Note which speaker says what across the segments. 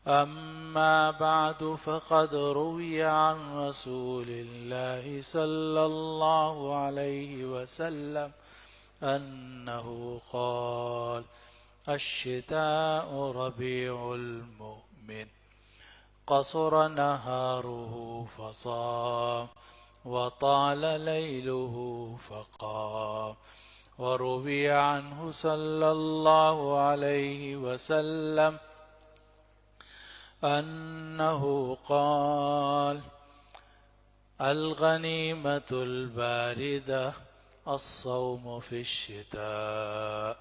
Speaker 1: أما بعد فقد روي عن رسول الله صلى الله عليه وسلم أنه قال: الشتاء ربيع المؤمن، قصر نهاره فصام، وطال ليله فقام. وروي عنه صلى الله عليه وسلم أنه قال: الغنيمة الباردة الصوم في الشتاء.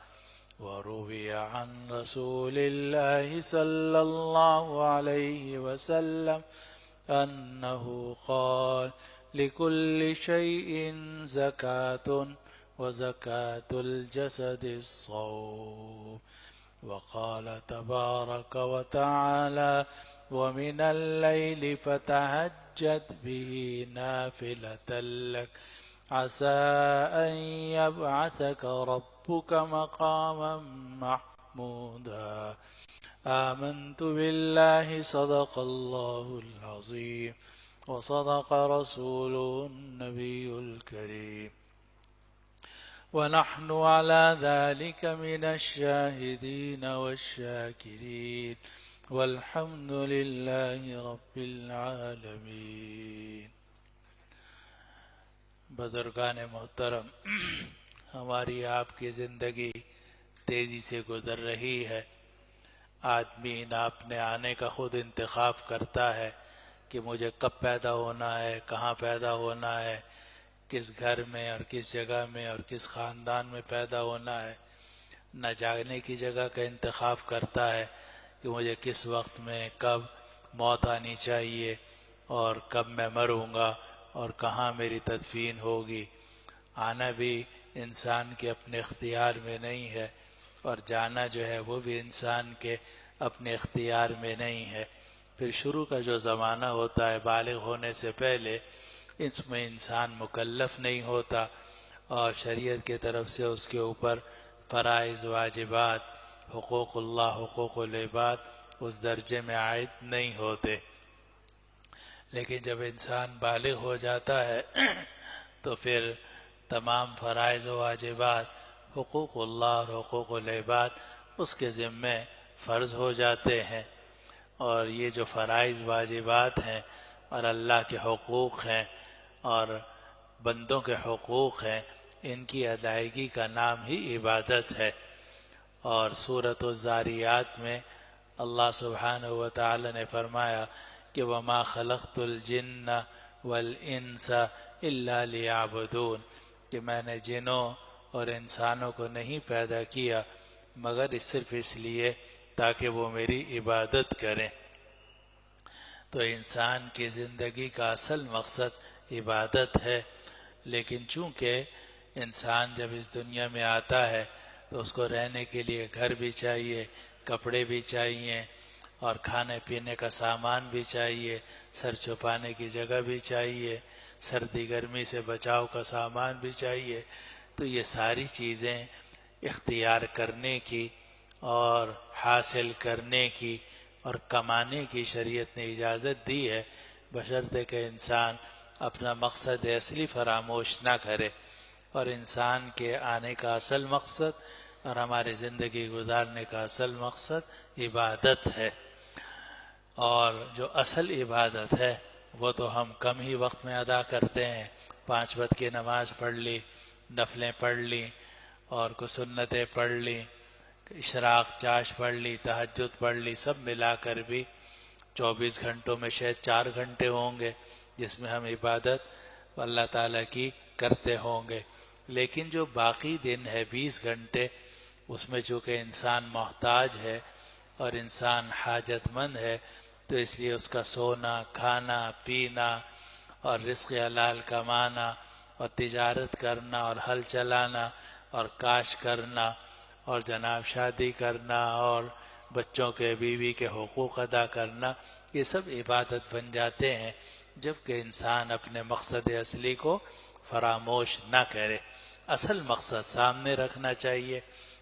Speaker 1: وروي عن رسول الله صلى الله عليه وسلم أنه قال: لكل شيء زكاة، وزكاة الجسد الصوم. وقال تبارك وتعالى: ومن الليل فتهجد به نافلة لك عسى أن يبعثك ربك مقاما محمودا. آمنت بالله، صدق الله العظيم، وصدق رسوله النبي الكريم، ونحن على ذلك من الشاهدين والشاكرين، والحمد لله رب العالمين۔ بزرگان محترم، ہماری آپ کی زندگی تیزی سے گزر رہی ہے۔ آدمی اپنے آنے کا خود انتخاب کرتا ہے کہ مجھے کب پیدا ہونا ہے، کہاں پیدا ہونا ہے، کس گھر میں اور کس جگہ میں اور کس خاندان میں پیدا ہونا ہے۔ نہ جانے کی جگہ کا انتخاب کرتا ہے کہ مجھے کس وقت میں کب موت آنی چاہیے اور کب میں مروں گا اور کہاں میری تدفین ہوگی۔ آنا بھی انسان کے اپنے اختیار میں نہیں ہے، اور جانا جو ہے وہ بھی انسان کے اپنے اختیار میں نہیں ہے۔ پھر شروع کا جو زمانہ ہوتا ہے بالغ ہونے سے پہلے، اس میں انسان مکلف نہیں ہوتا، اور شریعت کی طرف سے اس کے اوپر فرائض، واجبات، حقوق اللہ، حقوق العباد اس درجے میں عائد نہیں ہوتے۔ لیکن جب انسان بالغ ہو جاتا ہے تو پھر تمام فرائض و واجبات، حقوق اللہ اور حقوق العباد اس کے ذمے فرض ہو جاتے ہیں۔ اور یہ جو فرائض واجبات ہیں اور اللہ کے حقوق ہیں اور بندوں کے حقوق ہیں، ان کی ادائیگی کا نام ہی عبادت ہے۔ اور سورۃ الذاریات میں اللہ سبحانہ و تعالی نے فرمایا کہ وَمَا خَلَقْتُ الْجِنَّ وَالْإِنسَ إِلَّا لِيَعْبُدُونَ، کہ میں نے جنوں اور انسانوں کو نہیں پیدا کیا مگر صرف اس لیے تاکہ وہ میری عبادت کریں۔ تو انسان کی زندگی کا اصل مقصد عبادت ہے، لیکن چونکہ انسان جب اس دنیا میں آتا ہے تو اس کو رہنے کے لیے گھر بھی چاہیے، کپڑے بھی چاہیے، اور کھانے پینے کا سامان بھی چاہیے، سر چھپانے کی جگہ بھی چاہیے، سردی گرمی سے بچاؤ کا سامان بھی چاہیے۔ تو یہ ساری چیزیں اختیار کرنے کی اور حاصل کرنے کی اور کمانے کی شریعت نے اجازت دی ہے، بشرطے کہ انسان اپنا مقصد اصلی فراموش نہ کرے۔ اور انسان کے آنے کا اصل مقصد اور ہماری زندگی گزارنے کا اصل مقصد عبادت ہے۔ اور جو اصل عبادت ہے وہ تو ہم کم ہی وقت میں ادا کرتے ہیں۔ 5 وقت کی نماز پڑھ لی، نفلیں پڑھ لی، اور کچھ سنتیں پڑھ لی، اشراق چاش پڑھ لی، تہجد پڑھ لی، سب ملا کر بھی 24 گھنٹوں میں شاید 4 گھنٹے ہوں گے جس میں ہم عبادت اللہ تعالیٰ کی کرتے ہوں گے۔ لیکن جو باقی دن ہے 20 گھنٹے، اس میں چونکہ انسان محتاج ہے اور انسان حاجت مند ہے، تو اس لیے اس کا سونا، کھانا، پینا اور رزق حلال کمانا اور تجارت کرنا اور ہل چلانا اور کاشت کرنا اور جناب شادی کرنا اور بچوں کے، بیوی کے حقوق ادا کرنا، یہ سب عبادت بن جاتے ہیں جبکہ انسان اپنے مقصد اصلی کو فراموش نہ کرے۔ اصل مقصد سامنے رکھنا چاہیے۔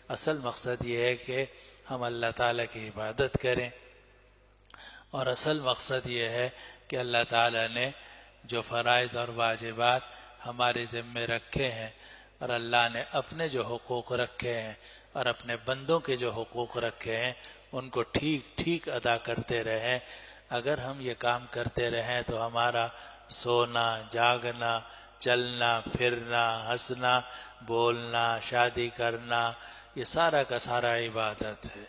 Speaker 1: اصل مقصد یہ ہے کہ ہم اللہ تعالیٰ کی عبادت کریں، اور اصل مقصد یہ ہے کہ اللہ تعالیٰ نے جو فرائض اور واجبات ہمارے ذمے رکھے ہیں اور اللہ نے اپنے جو حقوق رکھے ہیں اور اپنے بندوں کے جو حقوق رکھے ہیں ان کو ٹھیک ٹھیک ادا کرتے رہیں. اگر ہم یہ کام کرتے رہیں تو ہمارا سونا، جاگنا، چلنا پھرنا، ہنسنا، بولنا، شادی کرنا، یہ سارا کا سارا عبادت ہے،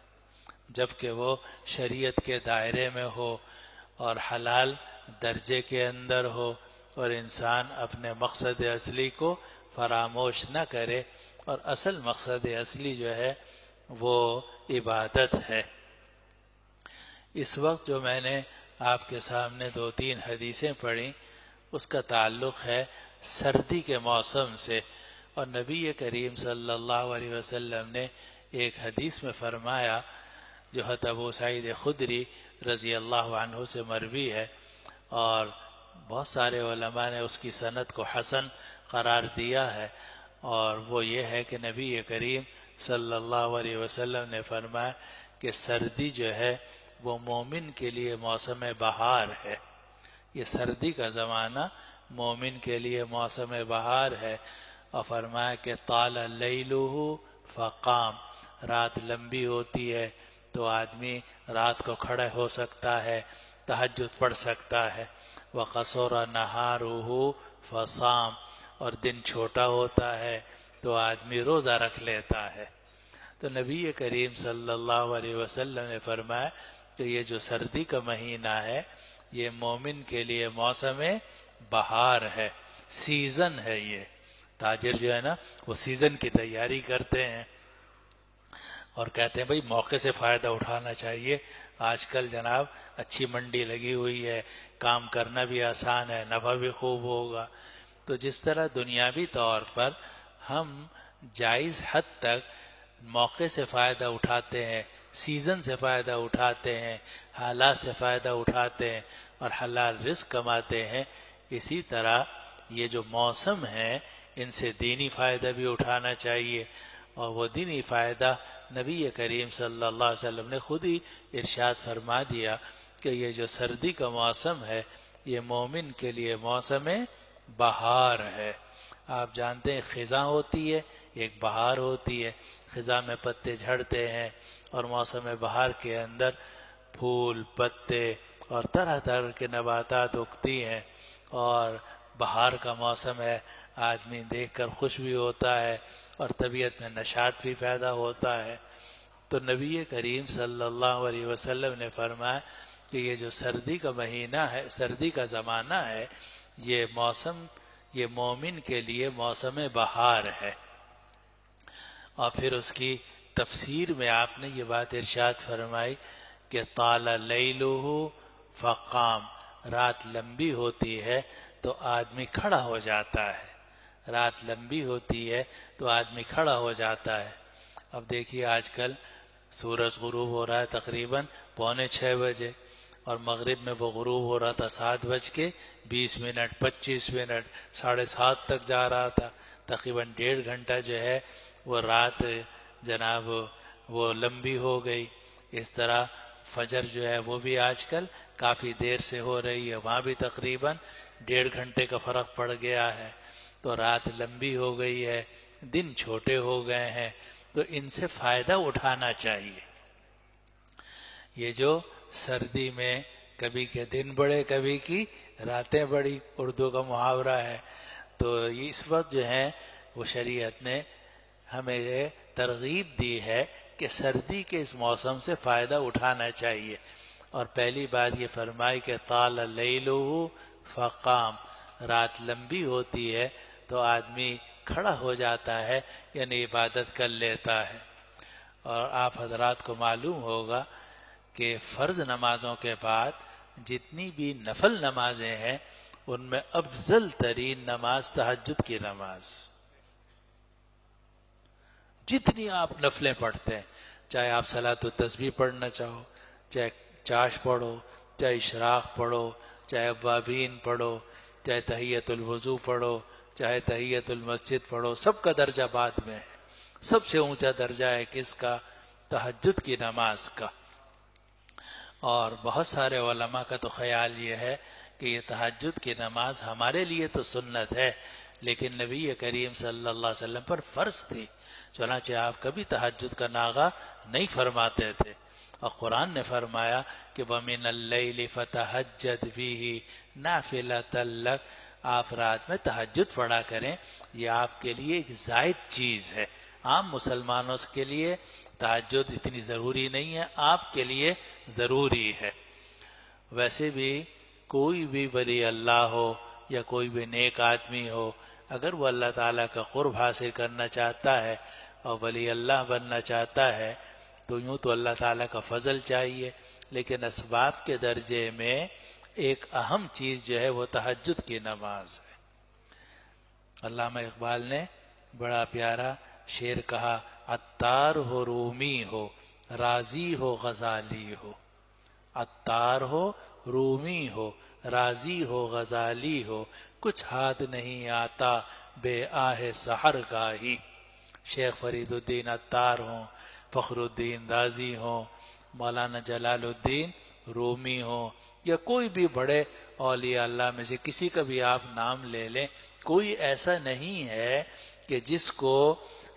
Speaker 1: جبکہ وہ شریعت کے دائرے میں ہو اور حلال درجے کے اندر ہو اور انسان اپنے مقصد اصلی کو فراموش نہ کرے. اور اصل مقصد اصلی جو ہے وہ عبادت ہے. اس وقت جو میں نے آپ کے سامنے 2-3 حدیثیں پڑھی اس کا تعلق ہے سردی کے موسم سے. اور نبی کریم صلی اللہ علیہ وسلم نے ایک حدیث میں فرمایا جو حضرت ابو سعید خدری رضی اللہ عنہ سے مروی ہے اور بہت سارے علماء نے اس کی سند کو حسن قرار دیا ہے، اور وہ یہ ہے کہ نبی کریم صلی اللہ علیہ وسلم نے فرمایا کہ سردی جو ہے وہ مومن کے لیے موسم بہار ہے. یہ سردی کا زمانہ مومن کے لیے موسم بہار ہے. اور فرمایا کہ طال لیلہ فقام، رات لمبی ہوتی ہے تو آدمی رات کو کھڑے ہو سکتا ہے، تہجد پڑھ سکتا ہے. وقصر نہارہ فصام، اور دن چھوٹا ہوتا ہے تو آدمی روزہ رکھ لیتا ہے. تو نبی کریم صلی اللہ علیہ وسلم نے فرمایا کہ یہ جو سردی کا مہینہ ہے یہ مومن کے لیے موسم بہار ہے، سیزن ہے. یہ تاجر جو ہے نا وہ سیزن کی تیاری کرتے ہیں اور کہتے ہیں بھئی موقع سے فائدہ اٹھانا چاہیے. آج کل جناب اچھی منڈی لگی ہوئی ہے، کام کرنا بھی آسان ہے، نفع بھی خوب ہوگا. تو جس طرح دنیاوی طور پر ہم جائز حد تک موقع سے فائدہ اٹھاتے ہیں، سیزن سے فائدہ اٹھاتے ہیں، حالات سے فائدہ اٹھاتے ہیں اور حلال رزق کماتے ہیں، اسی طرح یہ جو موسم ہے ان سے دینی فائدہ بھی اٹھانا چاہیے. اور وہ دینی فائدہ نبی کریم صلی اللہ علیہ وسلم نے خود ہی ارشاد فرما دیا کہ یہ جو سردی کا موسم ہے یہ مومن کے لیے موسم بہار ہے. آپ جانتے ہیں خزاں ہوتی ہے، ایک بہار ہوتی ہے، خزاں میں پتے جھڑتے ہیں اور موسم بہار کے اندر پھول، پتے اور طرح طرح کے نباتات اگتی ہیں اور بہار کا موسم ہے، آدمی دیکھ کر خوش بھی ہوتا ہے اور طبیعت میں نشاط بھی پیدا ہوتا ہے. تو نبی کریم صلی اللہ علیہ وسلم نے فرمایا کہ یہ جو سردی کا مہینہ ہے، سردی کا زمانہ ہے، یہ موسم، یہ مومن کے لیے موسم بہار ہے. اور پھر اس کی تفسیر میں آپ نے یہ بات ارشاد فرمائی کہ طال لیلہ فقام، رات لمبی ہوتی ہے تو آدمی کھڑا ہو جاتا ہے. رات لمبی ہوتی ہے تو آدمی کھڑا ہو جاتا ہے. اب دیکھیے آج کل سورج غروب ہو رہا ہے تقریباً 5:45 بجے اور مغرب میں وہ غروب ہو رہا تھا 7:20 25 منٹ 7:30 تک جا رہا تھا. تقریباً 1.5 گھنٹہ جو ہے وہ رات جناب وہ لمبی ہو گئی. اس طرح فجر جو ہے وہ بھی آج کل کافی دیر سے ہو رہی ہے، وہاں بھی تقریباً 1.5 گھنٹے کا فرق پڑ گیا ہے. تو رات لمبی ہو گئی ہے، دن چھوٹے ہو گئے ہیں، تو ان سے فائدہ اٹھانا چاہیے. یہ جو سردی میں کبھی کے دن بڑے کبھی کی راتیں بڑی، اردو کا محاورہ ہے. تو اس وقت جو ہے وہ شریعت نے ہمیں یہ ترغیب دی ہے کہ سردی کے اس موسم سے فائدہ اٹھانا چاہیے. اور پہلی بات یہ فرمائی کہ طال لیلہ فقام، رات لمبی ہوتی ہے تو آدمی کھڑا ہو جاتا ہے یعنی عبادت کر لیتا ہے. اور آپ حضرات کو معلوم ہوگا کہ فرض نمازوں کے بعد جتنی بھی نفل نمازیں ہیں ان میں افضل ترین نماز تہجد کی نماز. جتنی آپ نفلیں پڑھتے ہیں، چاہے آپ صلاۃ التسبیح پڑھنا چاہو، چاہے چاش پڑھو، چاہے اشراق پڑھو، چاہے اوابین پڑھو، چاہے تحیۃ الوضو پڑھو، چاہے تحیۃ المسجد پڑھو، سب کا درجہ بعد میں ہے. سب سے اونچا درجہ ہے کس کا؟ تہجد کی نماز کا. اور بہت سارے علماء کا تو خیال یہ ہے کہ یہ تہجد کی نماز ہمارے لیے تو سنت ہے، لیکن نبی کریم صلی اللہ علیہ وسلم پر فرض تھی، چنانچہ آپ کبھی تہجد کا ناغہ نہیں فرماتے تھے، اور قرآن نے فرمایا کہ وَمِنَ اللَّيْلِ فَتَهَجَّدْ بِهِ نَافِلَةً لَكَ، آپ رات میں تہجد پڑھا کریں، یہ آپ کے لیے ایک زائد چیز ہے۔ عام مسلمانوں کے لیے تہجد اتنی ضروری نہیں ہے، آپ کے لیے ضروری ہے۔ ویسے بھی کوئی بھی ولی اللہ ہو یا کوئی بھی نیک آدمی ہو، اگر وہ اللہ تعالیٰ کا قرب حاصل کرنا چاہتا ہے اور ولی اللہ بننا چاہتا ہے تو یوں تو اللہ تعالیٰ کا فضل چاہیے، لیکن اسباب کے درجے میں ایک اہم چیز جو ہے وہ تہجد کی نماز ہے۔ علامہ اقبال نے بڑا پیارا شعر کہا، عطار ہو رومی ہو رازی ہو غزالی ہو، عطار ہو رومی ہو رازی ہو غزالی ہو، کچھ ہاتھ نہیں آتا بے آہ سحر گاہی۔ شیخ فرید الدین عطار ہوں، فخر الدین رازی ہوں، مولانا جلال الدین رومی ہوں، یا کوئی بھی بڑے اولیاء اللہ میں سے کسی کا بھی آپ نام لے لیں، کوئی ایسا نہیں ہے کہ جس کو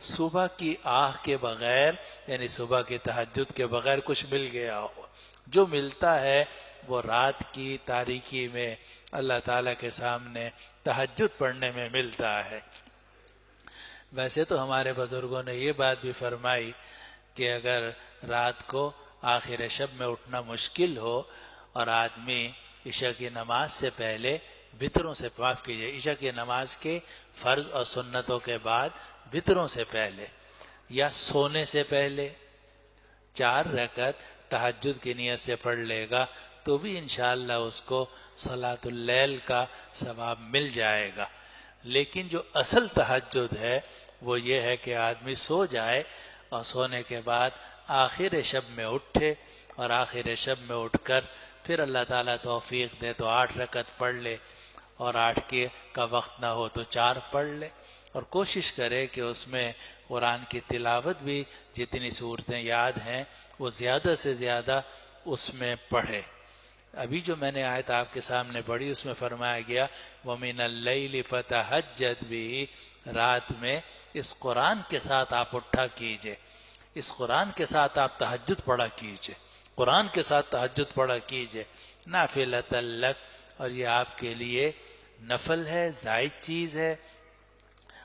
Speaker 1: صبح کی آہ کے بغیر، یعنی صبح کی تہجد کے بغیر کچھ مل گیا ہو۔ جو ملتا ہے وہ رات کی تاریکی میں اللہ تعالیٰ کے سامنے تہجد پڑھنے میں ملتا ہے۔ ویسے تو ہمارے بزرگوں نے یہ بات بھی فرمائی کہ اگر رات کو آخر شب میں اٹھنا مشکل ہو اور آدمی عشاء کی نماز سے پہلے وتروں سے، معاف کیجیے، عشاء کی نماز کے فرض اور سنتوں کے بعد وتروں سے پہلے یا سونے سے پہلے 4 رکعت تہجد کی نیت سے پڑھ لے گا تو بھی انشاءاللہ اس کو صلاۃ اللیل کا ثواب مل جائے گا۔ لیکن جو اصل تہجد ہے وہ یہ ہے کہ آدمی سو جائے اور سونے کے بعد آخر شب میں اٹھے، اور آخر شب میں اٹھ کر پھر اللہ تعالیٰ توفیق دے تو 8 رکعت پڑھ لے، اور 8 کا وقت نہ ہو تو 4 پڑھ لے، اور کوشش کرے کہ اس میں قرآن کی تلاوت بھی جتنی صورتیں یاد ہیں وہ زیادہ سے زیادہ اس میں پڑھے۔ ابھی جو میں نے آیت آپ کے سامنے پڑھی اس میں فرمایا گیا وَمِنَ اللَّيْلِ فَتَهَجَّدْ بِهِ، رات میں اس قرآن کے ساتھ آپ اٹھا کیجئے، اس قرآن کے ساتھ آپ تہجد پڑھا کیجئے، قرآن کے ساتھ تہجد پڑھا کیجئے، نافلۃ لک، اور یہ آپ کے لیے نفل ہے، زائد چیز ہے۔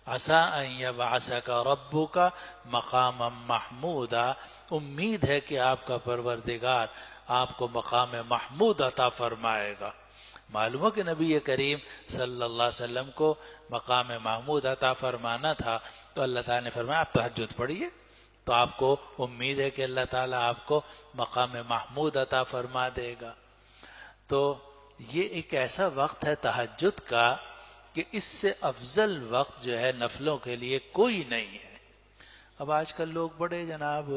Speaker 1: عسیٰ ان یبعثک ربک مقاما محمودا، امید ہے کہ آپ کا پروردگار آپ کو مقام محمود عطا فرمائے گا۔ معلوم ہے کہ نبی کریم صلی اللہ علیہ وسلم کو مقام محمود عطا فرمانا تھا، تو اللہ تعالیٰ نے فرمایا آپ تہجد پڑھیے، تو آپ کو امید ہے کہ اللہ تعالیٰ آپ کو مقام محمود عطا فرما دے گا۔ تو یہ ایک ایسا وقت ہے تہجد کا کہ اس سے افضل وقت جو ہے نفلوں کے لیے کوئی نہیں ہے۔ اب آج کل لوگ بڑے جناب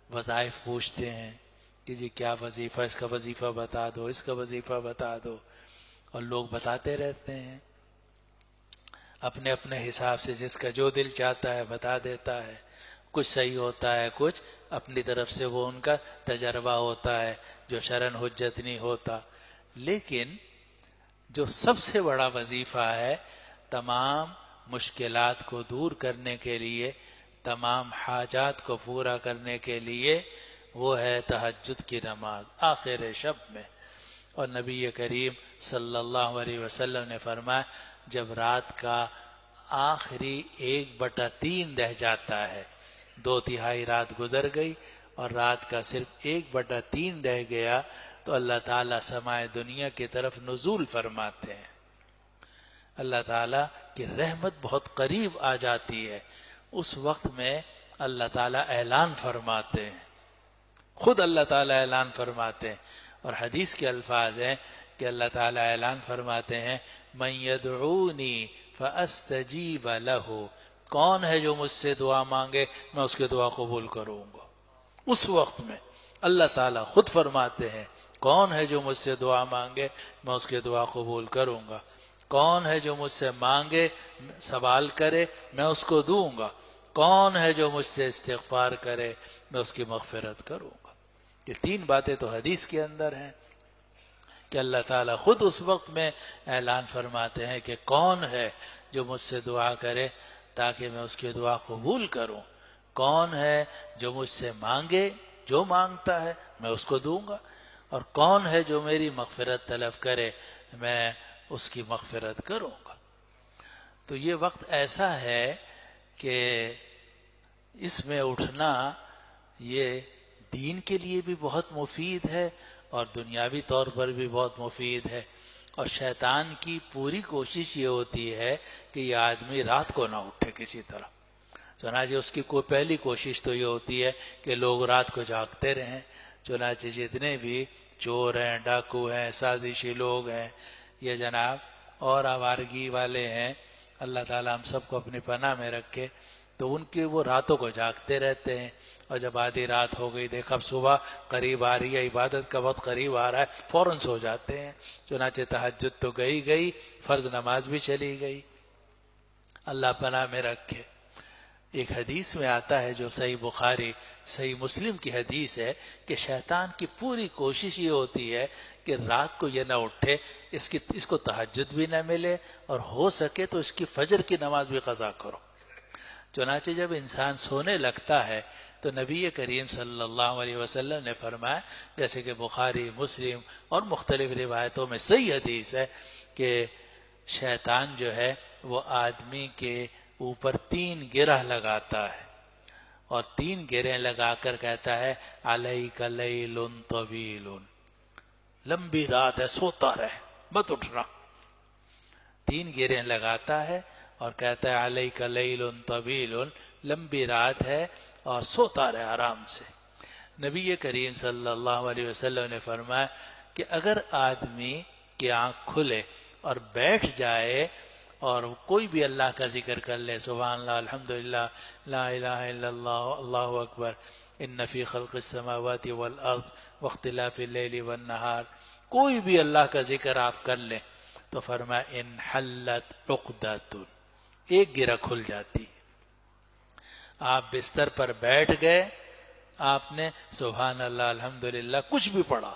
Speaker 1: وظائف پوچھتے ہیں کہ جی کیا وظیفہ، اس کا وظیفہ بتا دو، اس کا وظیفہ بتا دو، اور لوگ بتاتے رہتے ہیں اپنے اپنے حساب سے، جس کا جو دل چاہتا ہے بتا دیتا ہے، کچھ صحیح ہوتا ہے، کچھ اپنی طرف سے وہ ان کا تجربہ ہوتا ہے جو شرعاً حجت نہیں ہوتا۔ لیکن جو سب سے بڑا وظیفہ ہے تمام مشکلات کو دور کرنے کے لیے، تمام حاجات کو پورا کرنے کے لیے، وہ ہے تہجد کی نماز آخر شب میں۔ اور نبی کریم صلی اللہ علیہ وسلم نے فرمایا جب رات کا آخری 1/3 رہ جاتا ہے، 2/3 رات گزر گئی اور رات کا صرف 1/3 رہ گیا، تو اللہ تعالیٰ سمائے دنیا کی طرف نزول فرماتے ہیں۔ اللہ تعالیٰ کی رحمت بہت قریب آ جاتی ہے، اس وقت میں اللہ تعالیٰ اعلان فرماتے ہیں، خود اللہ تعالیٰ اعلان فرماتے ہیں، اور حدیث کے الفاظ ہیں کہ اللہ تعالیٰ اعلان فرماتے ہیں من یدعونی فاستجیب لہ، کون ہے جو مجھ سے دعا مانگے میں اس کی دعا قبول کروں گا۔ اس وقت میں اللہ تعالیٰ خود فرماتے ہیں کون ہے جو مجھ سے دعا مانگے میں اس کی دعا قبول کروں گا، کون ہے جو مجھ سے مانگے سوال کرے میں اس کو دوں گا، کون ہے جو مجھ سے استغفار کرے میں اس کی مغفرت کروں گا۔ یہ 3 باتیں تو حدیث کے اندر ہیں کہ اللہ تعالیٰ خود اس وقت میں اعلان فرماتے ہیں کہ کون ہے جو مجھ سے دعا کرے تاکہ میں اس کی دعا قبول کروں، کون ہے جو مجھ سے مانگے، جو مانگتا ہے میں اس کو دوں گا، اور کون ہے جو میری مغفرت طلب کرے میں اس کی مغفرت کروں گا۔ تو یہ وقت ایسا ہے کہ اس میں اٹھنا یہ دین کے لیے بھی بہت مفید ہے اور دنیاوی طور پر بھی بہت مفید ہے، اور شیطان کی پوری کوشش یہ ہوتی ہے کہ یہ آدمی رات کو نہ اٹھے کسی طرح۔ چنانچہ اس کی کوئی پہلی کوشش تو یہ ہوتی ہے کہ لوگ رات کو جاگتے رہیں۔ چنانچہ جتنے بھی چور ہیں، ڈاکو ہیں، سازشی لوگ ہیں، یہ جناب اور آوارگی والے ہیں، اللہ تعالیٰ ہم سب کو اپنی پناہ میں رکھے، تو ان کے وہ راتوں کو جاگتے رہتے ہیں، اور جب آدھی رات ہو گئی، دیکھا اب صبح قریب آ رہی ہے، عبادت کا وقت قریب آ رہا ہے، فوراً سو جاتے ہیں۔ چنانچہ تہجد تو گئی، فرض نماز بھی چلی گئی، اللہ پناہ میں رکھے۔ ایک حدیث میں آتا ہے جو صحیح بخاری صحیح مسلم کی حدیث ہے کہ شیطان کی پوری کوشش یہ ہوتی ہے کہ رات کو یہ نہ اٹھے، اس کو تہجد بھی نہ ملے، اور ہو سکے تو اس کی فجر کی نماز بھی قضا کرو۔ چنانچہ جب انسان سونے لگتا ہے تو نبی کریم صلی اللہ علیہ وسلم نے فرمایا، جیسے کہ بخاری مسلم اور مختلف روایتوں میں صحیح حدیث ہے، کہ شیطان جو ہے وہ آدمی کے اوپر 3 گرہ لگاتا ہے، اور 3 گرہیں لگا کر کہتا ہے علیک لیل طویل، لمبی رات ہے، سوتا رہ مت اٹھنا۔ 3 گرہیں لگاتا ہے اور کہتا ہے علیک لیل طویل، لمبی رات ہے اور سوتا رہے آرام سے۔ نبی کریم صلی اللہ علیہ وسلم نے فرمایا کہ اگر آدمی کی آنکھ کھلے اور بیٹھ جائے اور کوئی بھی اللہ کا ذکر کر لے، سبحان اللہ، الحمدللہ، لا الہ الا اللہ، اللہ اکبر، ان فی خلق السماوات والارض واختلاف اللیل والنہار، کوئی بھی اللہ کا ذکر آپ کر لیں تو فرمایا انحلت عقدۃ، ایک گرہ کھل جاتی۔ آپ بستر پر بیٹھ گئے، آپ نے سبحان اللہ، الحمدللہ کچھ بھی پڑھا،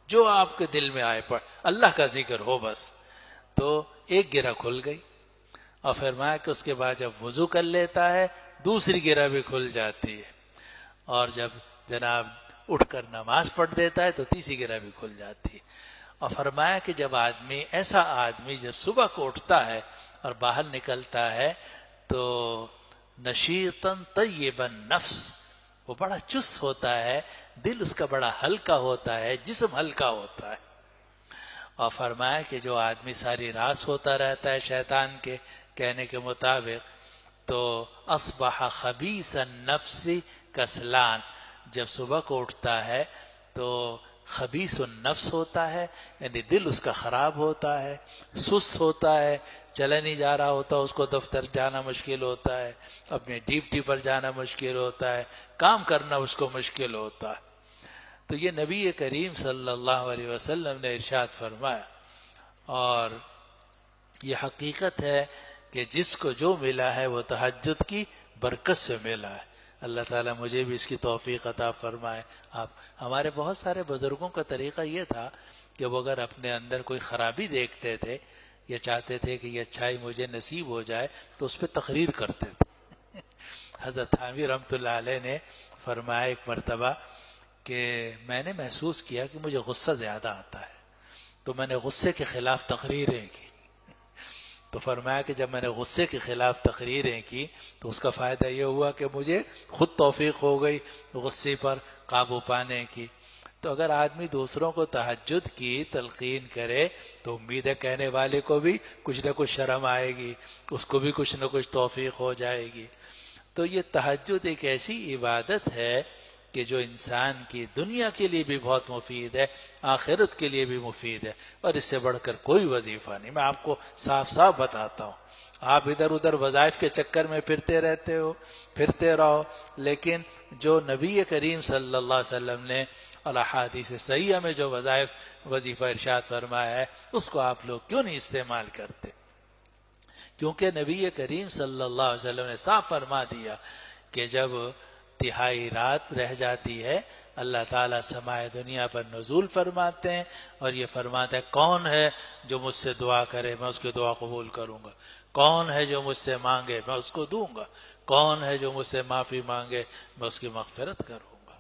Speaker 1: جو آپ کے دل میں آئے پڑھ، اللہ کا ذکر ہو بس، تو ایک گرہ کھل گئی۔ اور فرمایا کہ اس کے بعد جب وضو کر لیتا ہے دوسری گرہ بھی کھل جاتی ہے، اور جب جناب اٹھ کر نماز پڑھ دیتا ہے تو تیسری گرہ بھی کھل جاتی ہے۔ اور فرمایا کہ جب ایسا آدمی جب صبح کو اٹھتا ہے اور باہر نکلتا ہے تو نشیطاً طیبا نفس، وہ بڑا چست ہوتا ہے، دل اس کا بڑا ہلکا ہوتا ہے، جسم ہلکا ہوتا ہے۔ اور فرمایا کہ جو آدمی ساری رات سوتا رہتا ہے شیطان کے کہنے کے مطابق، تو اصبح خبیث النفس کسلان، جب صبح کو اٹھتا ہے تو خبیث النفس ہوتا ہے، یعنی دل اس کا خراب ہوتا ہے، سست ہوتا ہے، چلا نہیں جا رہا ہوتا، اس کو دفتر جانا مشکل ہوتا ہے، اپنے ڈیوٹی پر جانا مشکل ہوتا ہے، کام کرنا اس کو مشکل ہوتا ہے۔ تو یہ نبی کریم صلی اللہ علیہ وسلم نے ارشاد فرمایا، اور یہ حقیقت ہے کہ جس کو جو ملا ہے وہ تہجد کی برکت سے ملا ہے۔ اللہ تعالیٰ مجھے بھی اس کی توفیق عطا فرمائے۔ ہمارے بہت سارے بزرگوں کا طریقہ یہ تھا کہ وہ اگر اپنے اندر کوئی خرابی دیکھتے تھے یا چاہتے تھے کہ یہ اچھائی مجھے نصیب ہو جائے تو اس پہ تقریر کرتے تھے۔ حضرت تھانوی رحمۃ اللہ علیہ نے فرمایا ایک مرتبہ کہ میں نے محسوس کیا کہ مجھے غصہ زیادہ آتا ہے، تو میں نے غصے کے خلاف تقریریں کی۔ تو فرمایا کہ جب میں نے غصے کے خلاف تقریریں کی تو اس کا فائدہ یہ ہوا کہ مجھے خود توفیق ہو گئی غصے پر قابو پانے کی۔ تو اگر آدمی دوسروں کو تہجد کی تلقین کرے تو امید ہے کہنے والے کو بھی کچھ نہ کچھ شرم آئے گی، اس کو بھی کچھ نہ کچھ توفیق ہو جائے گی۔ تو یہ تہجد ایک ایسی عبادت ہے کہ جو انسان کی دنیا کے لیے بھی بہت مفید ہے، آخرت کے لیے بھی مفید ہے، اور اس سے بڑھ کر کوئی وظیفہ نہیں۔ میں آپ کو صاف صاف بتاتا ہوں، آپ ادھر ادھر وظائف کے چکر میں پھرتے رہو، لیکن جو نبی کریم صلی اللہ علیہ وسلم نے احادیث صحیحہ میں جو وظیفہ ارشاد فرمایا ہے اس کو آپ لوگ کیوں نہیں استعمال کرتے؟ کیونکہ نبی کریم صلی اللہ علیہ وسلم نے صاف فرما دیا کہ جب تہائی رات رہ جاتی ہے اللہ تعالیٰ سمائے دنیا پر نزول فرماتے ہیں اور یہ فرماتے ہیں کون ہے جو مجھ سے دعا کرے میں اس کی دعا قبول کروں گا، کون ہے جو مجھ سے مانگے میں اس کو دوں گا، کون ہے جو مجھ سے معافی مانگے میں اس کی مغفرت کروں گا۔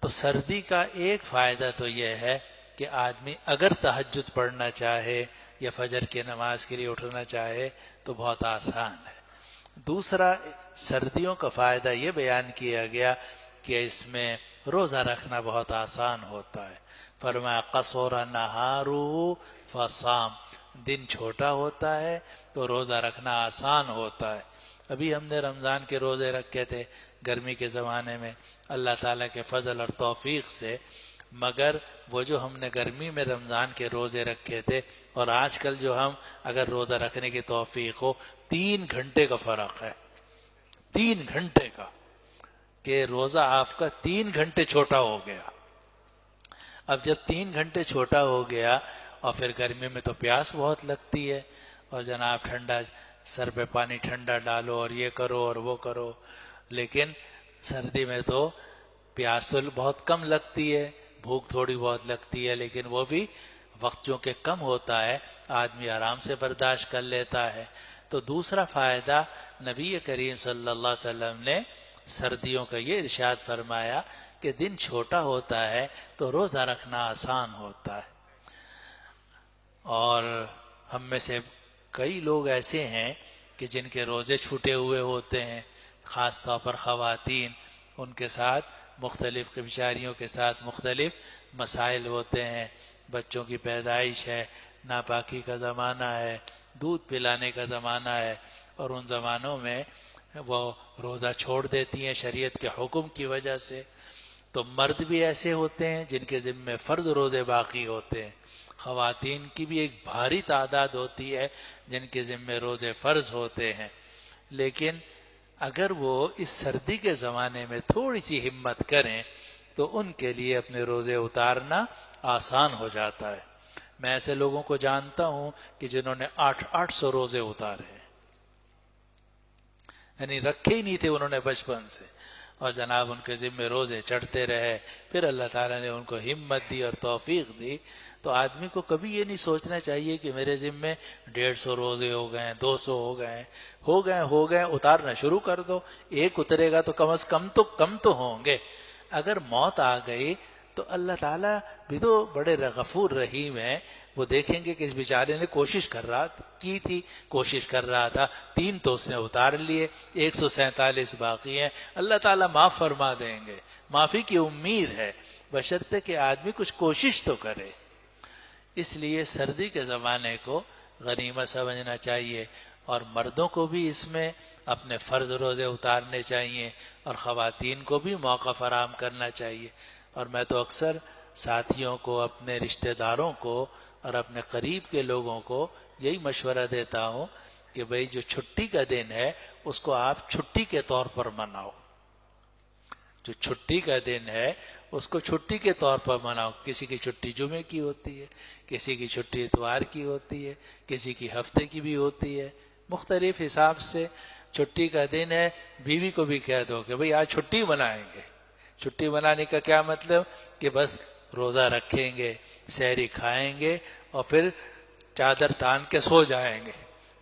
Speaker 1: تو سردی کا ایک فائدہ تو یہ ہے کہ آدمی اگر تہجد پڑھنا چاہے یا فجر کی نماز کے لیے اٹھنا چاہے تو بہت آسان ہے۔ دوسرا سردیوں کا فائدہ یہ بیان کیا گیا کہ اس میں روزہ رکھنا بہت آسان ہوتا ہے۔ فرمایا قصر نہارہ فصام، دن چھوٹا ہوتا ہے تو روزہ رکھنا آسان ہوتا ہے۔ ابھی ہم نے رمضان کے روزے رکھے تھے گرمی کے زمانے میں اللہ تعالیٰ کے فضل اور توفیق سے، مگر وہ جو ہم نے گرمی میں رمضان کے روزے رکھے تھے اور آج کل جو ہم اگر روزہ رکھنے کی توفیق ہو 3 گھنٹے کا فرق ہے، 3 گھنٹے کا، کہ روزہ آپ کا 3 گھنٹے چھوٹا ہو گیا۔ اب جب 3 گھنٹے چھوٹا ہو گیا اور پھر گرمی میں تو پیاس بہت لگتی ہے اور جناب ٹھنڈا سر پہ پانی ٹھنڈا ڈالو اور یہ کرو اور وہ کرو، لیکن سردی میں تو پیاس تو بہت کم لگتی ہے، بھوک تھوڑی بہت لگتی ہے، لیکن وہ بھی وقت جو کہ کم ہوتا ہے آدمی آرام سے برداشت کر لیتا ہے۔ تو دوسرا فائدہ نبی کریم صلی اللہ علیہ وسلم نے سردیوں کا یہ ارشاد فرمایا کہ دن چھوٹا ہوتا ہے تو روزہ رکھنا آسان ہوتا ہے۔ اور ہم میں سے کئی لوگ ایسے ہیں کہ جن کے روزے چھوٹے ہوئے ہوتے ہیں، خاص طور پر خواتین، ان کے ساتھ مختلف بیماریوں کے ساتھ مختلف مسائل ہوتے ہیں، بچوں کی پیدائش ہے، ناپاکی کا زمانہ ہے، دودھ پلانے کا زمانہ ہے، اور ان زمانوں میں وہ روزہ چھوڑ دیتی ہیں شریعت کے حکم کی وجہ سے۔ تو مرد بھی ایسے ہوتے ہیں جن کے ذمہ فرض روزے باقی ہوتے ہیں، خواتین کی بھی ایک بھاری تعداد ہوتی ہے جن کے ذمہ روزے فرض ہوتے ہیں، لیکن اگر وہ اس سردی کے زمانے میں تھوڑی سی ہمت کریں تو ان کے لیے اپنے روزے اتارنا آسان ہو جاتا ہے۔ میں ایسے لوگوں کو جانتا ہوں کہ جنہوں نے 800 روزے اتارے ہیں، یعنی رکھے ہی نہیں تھے انہوں نے بچپن سے، اور جناب ان کے ذمہ روزے چڑھتے رہے، پھر اللہ تعالیٰ نے ان کو ہمت دی اور توفیق دی۔ تو آدمی کو کبھی یہ نہیں سوچنا چاہیے کہ میرے ذمہ 150 روزے ہو گئے، 200 ہو گئے، اتارنا شروع کر دو۔ ایک اترے گا تو کم از کم تو ہوں گے۔ اگر موت آ گئی تو اللہ تعالیٰ بھی تو بڑے غفور رحیم ہیں، وہ دیکھیں گے کہ اس بیچارے نے کوشش کر رہا تھا، 3 تو اس نے اتار لیے، 147 باقی ہیں، اللہ تعالیٰ معاف فرما دیں گے، معافی کی امید ہے، بشرطے کہ آدمی کچھ کوشش تو کرے۔ اس لیے سردی کے زمانے کو غنیمت سمجھنا چاہیے، اور مردوں کو بھی اس میں اپنے فرض روزے اتارنے چاہیے اور خواتین کو بھی موقع فراہم کرنا چاہیے۔ اور میں تو اکثر ساتھیوں کو، اپنے رشتہ داروں کو اور اپنے قریب کے لوگوں کو یہی مشورہ دیتا ہوں کہ بھئی جو چھٹی کا دن ہے اس کو آپ چھٹی کے طور پر مناؤ، جو چھٹی کا دن ہے اس کو چھٹی کے طور پر مناؤ۔ کسی کی چھٹی جمعے کی ہوتی ہے، کسی کی چھٹی اتوار کی ہوتی ہے، کسی کی ہفتے کی بھی ہوتی ہے، مختلف حساب سے چھٹی کا دن ہے۔ بیوی کو بھی کہہ دو کہ بھئی آج چھٹی منائیں گے۔ چھٹی منانے کا کیا مطلب کہ بس روزہ رکھیں گے، سحری کھائیں گے اور پھر چادر تان کے سو جائیں گے۔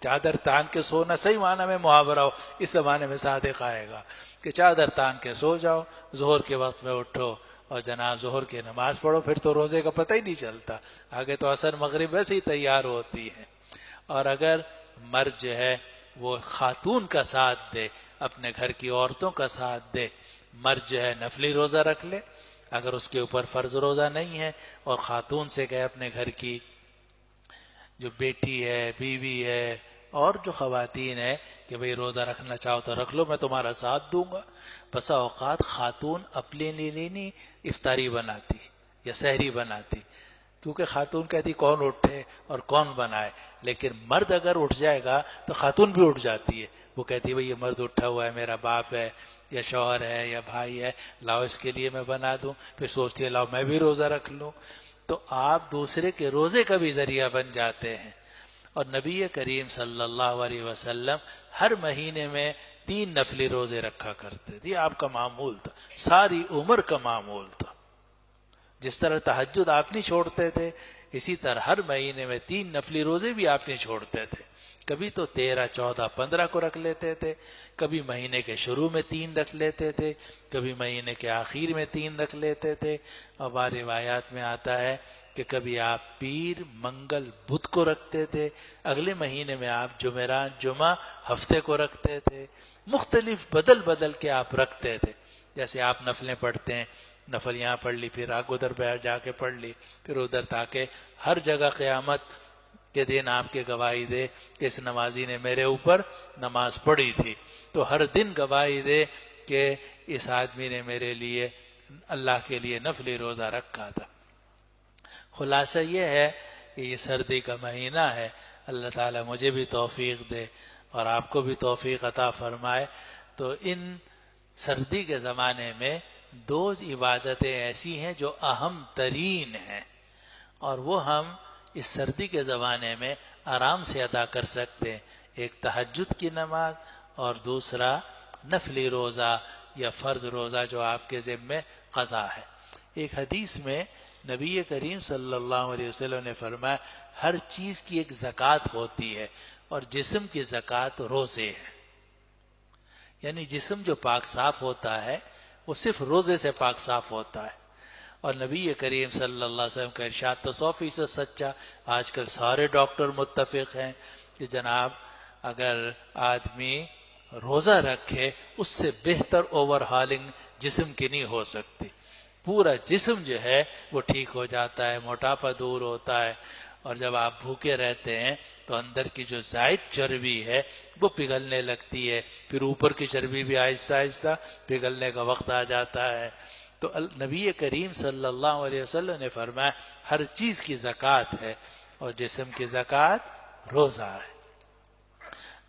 Speaker 1: چادر تان کے سونا صحیح معنی میں محاورہ ہو، اس زمانے میں صادق آئے گا کہ چادر تان کے سو جاؤ، ظہر کے وقت میں اٹھو اور جناب ظہر کی نماز پڑھو، پھر تو روزے کا پتہ ہی نہیں چلتا، آگے تو عصر مغرب ویسے ہی تیار ہوتی ہے۔ اور اگر مرد جو ہے وہ خاتون کا ساتھ دے، اپنے گھر کی عورتوں کا ساتھ دے، مرد جو ہے نفلی روزہ رکھ لے اگر اس کے اوپر فرض روزہ نہیں ہے، اور خاتون سے کہے اپنے گھر کی جو بیٹی ہے، بیوی ہے اور جو خواتین ہے کہ بھئی روزہ رکھنا چاہو تو رکھ لو، میں تمہارا ساتھ دوں گا۔ بسا اوقات خاتون اپنے لیے نہیں افطاری بناتی یا سحری بناتی، کیونکہ خاتون کہتی کون اٹھے اور کون بنائے، لیکن مرد اگر اٹھ جائے گا تو خاتون بھی اٹھ جاتی ہے، وہ کہتی ہے بھئی یہ مرد اٹھا ہوا ہے، میرا باپ ہے یا شوہر ہے یا بھائی ہے، لاؤ اس کے لیے میں بنا دوں، پھر سوچتی ہے لاؤ میں بھی روزہ رکھ لوں۔ تو آپ دوسرے کے روزے کا بھی ذریعہ بن جاتے ہیں۔ اور نبی کریم صلی اللہ علیہ وسلم ہر مہینے میں 3 نفلی روزے رکھا کرتے تھے. یہ آپ کا معمول تھا، ساری عمر کا معمول تھا. جس طرح تہجد آپ نہیں چھوڑتے تھے، اسی طرح ہر مہینے میں 3 نفلی روزے بھی آپ نہیں چھوڑتے تھے. کبھی تو 13، 14، 15 کو رکھ لیتے تھے، کبھی مہینے کے شروع میں 3 رکھ لیتے تھے، کبھی مہینے کے آخر میں 3 رکھ لیتے تھے. اور بعض روایات میں آتا ہے کہ کبھی آپ پیر، منگل، بدھ کو رکھتے تھے، اگلے مہینے میں آپ جمعرات، جمعہ، ہفتے کو رکھتے تھے. مختلف بدل بدل کے آپ رکھتے تھے. جیسے آپ نفلیں پڑھتے ہیں، نفل یہاں پڑھ لی، پھر آپ ادھر جا کے پڑھ لی، پھر ادھر، تاکہ ہر جگہ قیامت کے دن آپ کے گواہی دے کہ اس نمازی نے میرے اوپر نماز پڑھی تھی. تو ہر دن گواہی دے کہ اس آدمی نے میرے لیے، اللہ کے لیے نفلی روزہ رکھا تھا. خلاصہ یہ ہے کہ یہ سردی کا مہینہ ہے. اللہ تعالیٰ مجھے بھی توفیق دے اور آپ کو بھی توفیق عطا فرمائے. تو ان سردی کے زمانے میں 2 عبادتیں ایسی ہیں جو اہم ترین ہیں، اور وہ ہم اس سردی کے زمانے میں آرام سے ادا کر سکتے ہیں. ایک تہجد کی نماز اور دوسرا نفلی روزہ یا فرض روزہ جو آپ کے ذمے قضا ہے. ایک حدیث میں نبی کریم صلی اللہ علیہ وسلم نے فرمایا ہر چیز کی ایک زکوٰۃ ہوتی ہے، اور جسم کی زکوٰۃ روزے ہے. یعنی جسم جو پاک صاف ہوتا ہے وہ صرف روزے سے پاک صاف ہوتا ہے. اور نبی کریم صلی اللہ علیہ وسلم کا ارشاد تو 100% سچا. آج کل سارے ڈاکٹر متفق ہیں کہ جناب اگر آدمی روزہ رکھے اس سے بہتر اوور ہالنگ جسم کی نہیں ہو سکتی. پورا جسم جو ہے وہ ٹھیک ہو جاتا ہے، موٹاپا دور ہوتا ہے. اور جب آپ بھوکے رہتے ہیں تو اندر کی جو زائد چربی ہے وہ پگھلنے لگتی ہے، پھر اوپر کی چربی بھی آہستہ آہستہ پگھلنے کا وقت آ جاتا ہے. تو نبی کریم صلی اللہ علیہ وسلم نے فرمایا ہر چیز کی زکوٰۃ ہے، اور جسم کی زکوٰۃ روزہ ہے.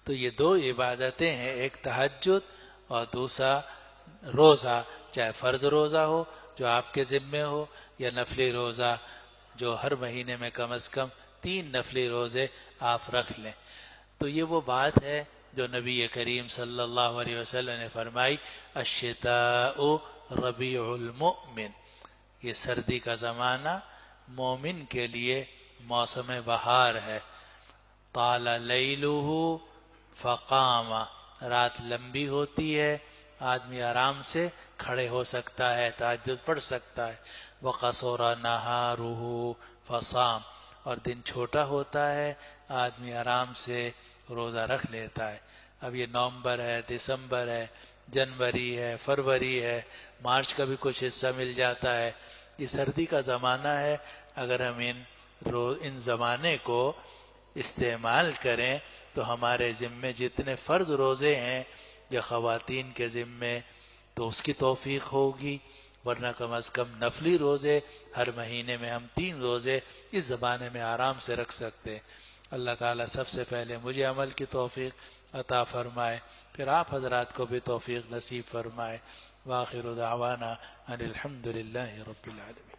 Speaker 1: تو یہ 2 عبادتیں ہیں، ایک تہجد اور دوسرا روزہ، چاہے فرض روزہ ہو جو آپ کے ذمے ہو یا نفلی روزہ جو ہر مہینے میں کم از کم 3 نفلی روزے آپ رکھ لیں. تو یہ وہ بات ہے جو نبی کریم صلی اللہ علیہ وسلم نے فرمائی الشتاء ربیع المؤمن. یہ سردی کا زمانہ مومن کے لیے موسم بہار ہے. طال لیلہ فقام، رات لمبی ہوتی ہے، آدمی آرام سے کھڑے ہو سکتا ہے، تہجد پڑھ سکتا ہے. وقصر نہارہ فصام، اور دن چھوٹا ہوتا ہے، آدمی آرام سے روزہ رکھ لیتا ہے. اب یہ نومبر ہے، دسمبر ہے، جنوری ہے، فروری ہے، مارچ کا بھی کچھ حصہ مل جاتا ہے. یہ سردی کا زمانہ ہے. اگر ہم ان زمانے کو استعمال کریں تو ہمارے ذمے جتنے فرض روزے ہیں یا خواتین کے ذمے تو اس کی توفیق ہوگی، ورنہ کم از کم نفلی روزے ہر مہینے میں ہم 3 روزے اس زمانے میں آرام سے رکھ سکتے ہیں. اللہ تعالیٰ سب سے پہلے مجھے عمل کی توفیق عطا فرمائے، پھر آپ حضرات کو بھی توفیق نصیب فرمائے. وآخر دعوانا ان الحمد للہ رب العالمین.